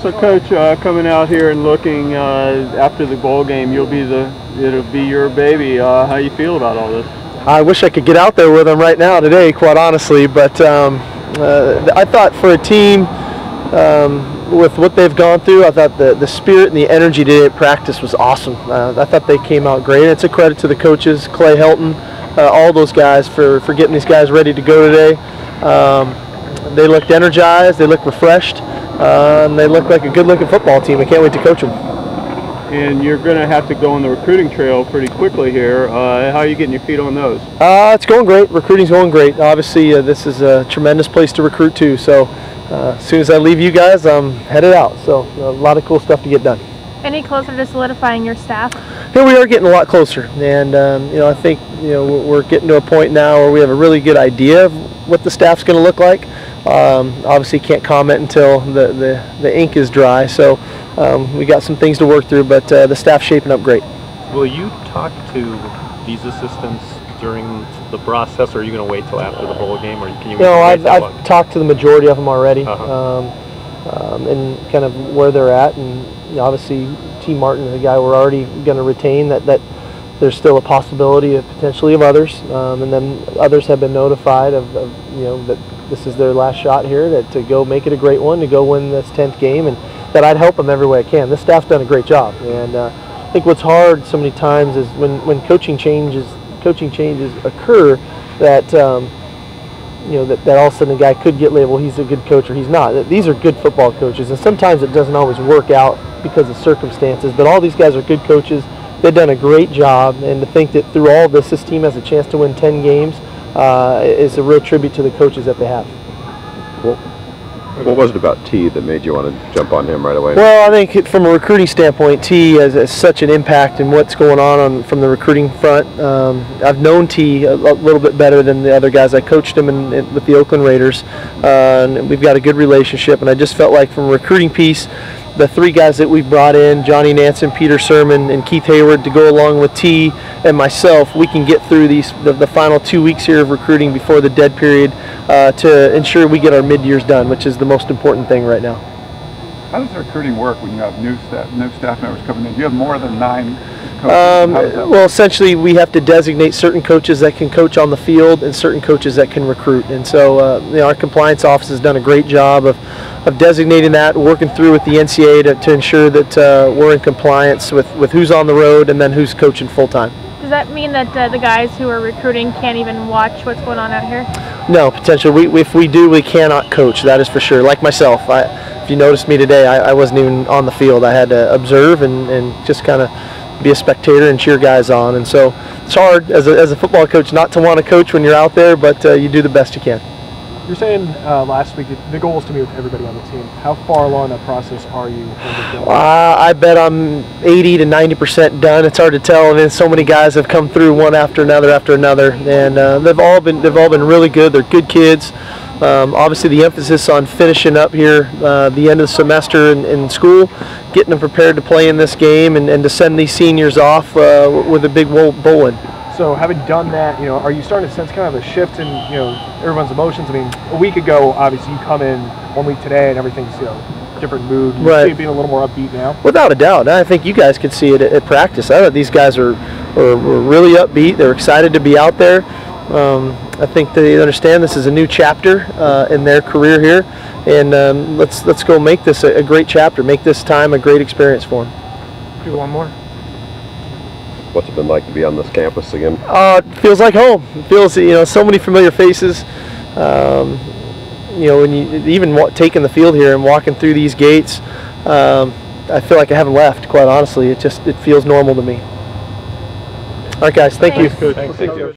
So, Coach, coming out here and looking after the bowl game, it'll be your baby. How you feel about all this? I wish I could get out there with them right now today, quite honestly. But I thought for a team with what they've gone through, I thought the spirit and the energy today at practice was awesome. I thought they came out great. It's a credit to the coaches, Clay Helton, all those guys for getting these guys ready to go today. They looked energized, they looked refreshed, and they look like a good-looking football team. I can't wait to coach them. And you're going to have to go on the recruiting trail pretty quickly here. How are you getting your feet on those? It's going great. Recruiting's going great. Obviously, this is a tremendous place to recruit to. So as soon as I leave you guys, I'm headed out. So a lot of cool stuff to get done. Any closer to solidifying your staff? Here we are getting a lot closer, and I think we're getting to a point now where we have a really good idea of what the staff's going to look like. Obviously, can't comment until the ink is dry. So we got some things to work through, but the staff's shaping up great. Will you talk to these assistants during the process, or are you going to wait till after the bowl game, or can you? No, I've talked to the majority of them already, and kind of where they're at, and obviously T. Martin is a guy we're already going to retain. That there's still a possibility of potentially of others, and then others have been notified of that this is their last shot here, to go make it a great one, to go win this 10th game, and that I'd help them every way I can. This staff's done a great job, and I think what's hard so many times is when coaching changes occur, that that all of a sudden a guy could get labeled he's a good coach or he's not. These are good football coaches, and sometimes it doesn't always work out because of circumstances, but all these guys are good coaches. They've done a great job, and to think that through all this team has a chance to win 10 games is a real tribute to the coaches that they have. What was it about T that made you want to jump on him right away? Well, I think from a recruiting standpoint, T has such an impact in what's going on from the recruiting front. I've known T a little bit better than the other guys. I coached him with the Oakland Raiders, and we've got a good relationship, and I just felt like from a recruiting piece, the three guys that we've brought in, Johnny Nansen, Peter Sermon, and Keith Hayward, to go along with T and myself, we can get through the final 2 weeks here of recruiting before the dead period to ensure we get our mid-years done, which is the most important thing right now. How does the recruiting work when you have new staff members coming in? Do you have more than 9 coaches? Well, essentially we have to designate certain coaches that can coach on the field and certain coaches that can recruit. And so our compliance office has done a great job of designating that, working through with the NCAA to ensure that we're in compliance with who's on the road and then who's coaching full-time. Does that mean that the guys who are recruiting can't even watch what's going on out here? No, potentially. If we do, we cannot coach, that is for sure. Like myself, if you noticed me today, I wasn't even on the field. I had to observe and just kind of be a spectator and cheer guys on. And so it's hard as a football coach not to want to coach when you're out there, but you do the best you can. You're saying last week the goal is to meet with everybody on the team. How far along that process are you? I bet I'm 80 to 90% done. It's hard to tell. I mean, so many guys have come through one after another, and they've all been really good. They're good kids. Obviously, the emphasis on finishing up here the end of the semester in school, getting them prepared to play in this game, and to send these seniors off with a big bowl win. So having done that, are you starting to sense kind of a shift in everyone's emotions? I mean, a week ago, obviously, you come in 1 week today and everything's different mood. You see it being a little more upbeat now. Without a doubt, I think you guys could see it at practice. I thought these guys were really upbeat. They're excited to be out there. I think they understand this is a new chapter in their career here, and let's go make this a great chapter. Make this time a great experience for them. Do one more. What's it been like to be on this campus again? It feels like home. It feels, so mmany familiar faces. When you even taking the field here and walking through these gates, I feel like I haven't left, quite honestly. It feels normal to me. All right, guys, thank you. Thanks.